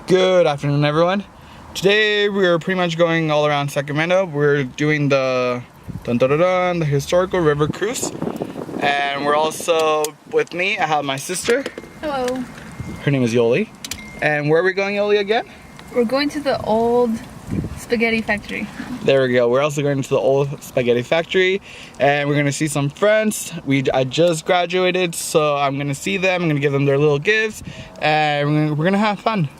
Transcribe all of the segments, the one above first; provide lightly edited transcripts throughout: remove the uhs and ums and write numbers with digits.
Good afternoon, everyone. Today we're pretty much going all around Sacramento. We're doing the the historical river cruise, and we're also with me. I have my sister. Hello. Her name is Yoli. And where are we going, Yoli, again? We're going to the old spaghetti factory. There we go. We're also going to the old spaghetti factory, and we're gonna see some friends. I just graduated, so I'm gonna see them. I'm gonna give them their little gifts, and we're gonna have fun.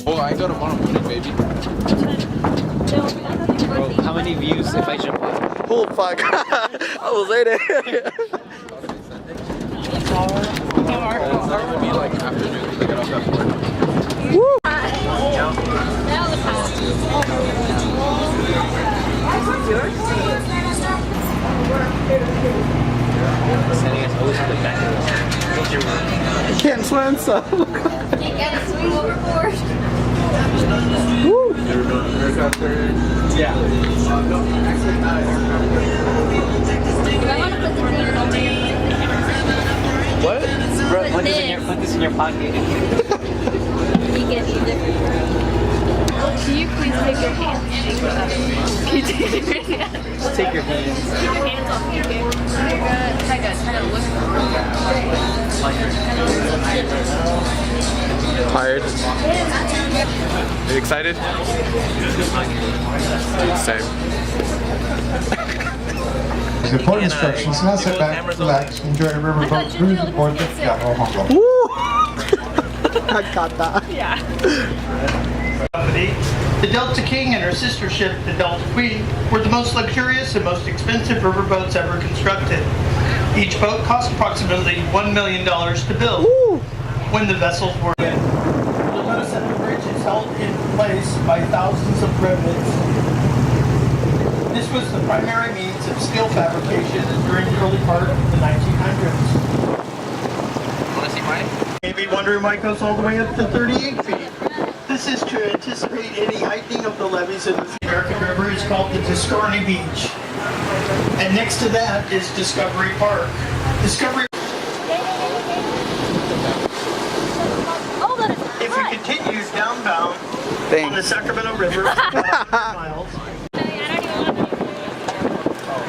Oh, I got tomorrow morning, baby. Bro, how many views if I jump off? Oh fuck! I was late. That would be like afternoon because I got off at 4. Woo! Sending us always to the back. I can't swim, so. Can't get a swing overboard. Woo! Yeah. I want to put the thing What? Bro, put this in your pocket. You get either. Can you please take your hands? Can you take your hands? Just take your hands. Keep your hands off me, okay? Try to look. Tired? Are you excited? Same. Important instructions. Now sit back, relax, enjoy a riverboat cruise aboard the Seattle Hong Kong. Woo! I got that. Yeah. The Delta King and her sister ship, the Delta Queen, were the most luxurious and most expensive riverboats ever constructed. Each boat cost approximately $1 million to build. Woo! When the vessels were in. You'll notice that the bridge is held in place by thousands of rivets. This was the primary means of steel fabrication during the early part of the 1900s. Want to see mine? You may be wondering why it goes all the way up to 38 feet. This is to anticipate any heightening of the levees in the American River is called the Discarney Beach. And next to that is Discovery Park. Discovery. If you continue downbound on the Sacramento River, about 100 miles.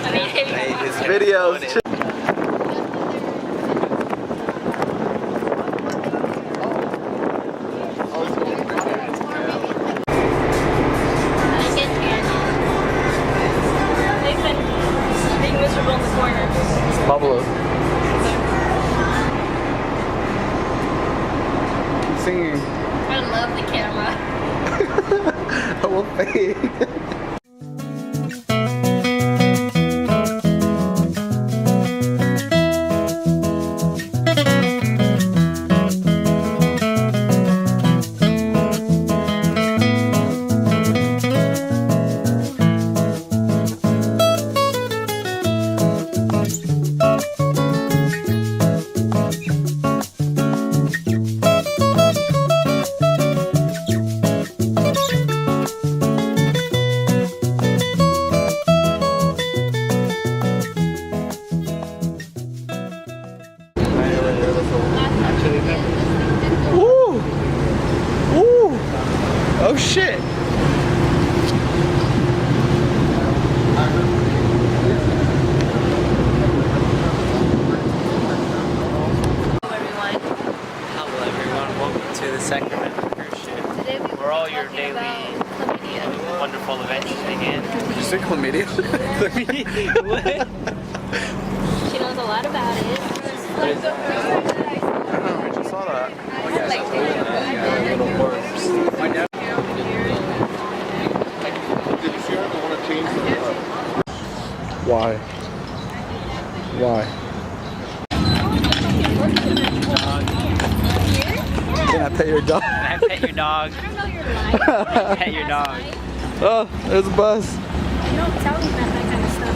Hey, this video's Pablo. Keep singing. I love the camera. I will fade. Ooh! Ooh! Oh shit! Hello everyone, welcome to the Sacramento cruise ship. Today we Where all your talking daily about chlamydia. wonderful adventures begin. Did you say chlamydia? What? She knows a lot about it. I just saw that. Little worms. Did you see her? I want to change the Why? Why? Can I pet your dog? Can I pet your dog? I don't know your life. Pet your dog. Oh, there's a bus. You don't tell me that kind of stuff.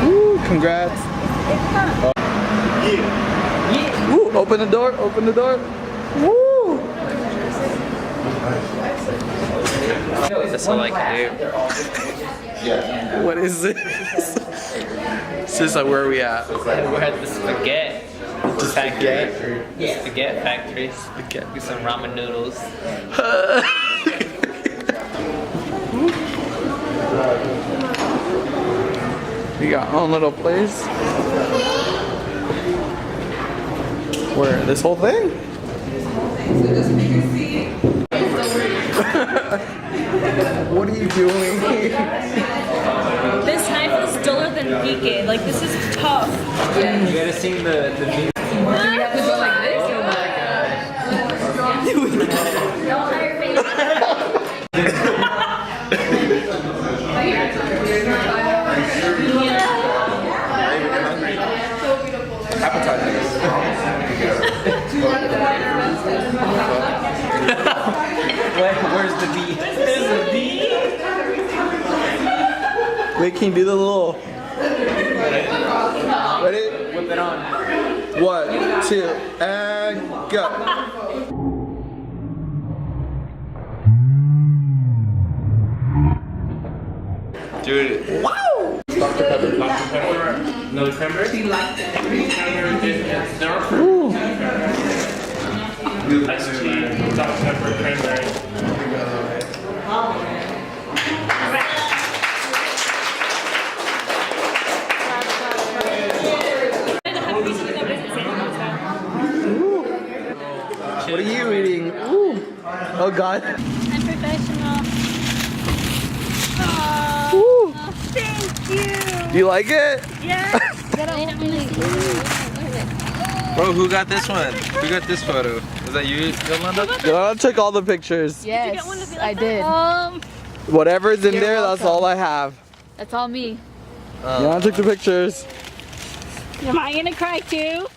Woo, congrats. Woo, open the door, open the door. Woo! That's all I can do. What is this? This is like, where are we at? We're at the spaghetti factory. The spaghetti factory. Get some ramen noodles. We got our own little place. Where? This whole thing? What are you doing? This knife is duller than Pique. Like, this is tough. You gotta sing the beat. Do we have to go like this? Where's the beat? There's the beat. Wait, can you do the little... Ready? Whip it on. 1, 2, and go. Dude. Wow! Dr. Pepper. Dr. Pepper. No cranberry? She liked it. Iced tea, Dr. Pepper, cranberry. What are you eating? Ooh. Oh God. I'm professional. Ooh. Thank you. Do you like it? Yeah. Bro, who got this one? Who got this photo? Was that you, Yolanda? I took all the pictures. Yes, I did. Whatever's in You're there, that's welcome. all I have. That's all me. Yeah, I took the pictures. Am I gonna cry too?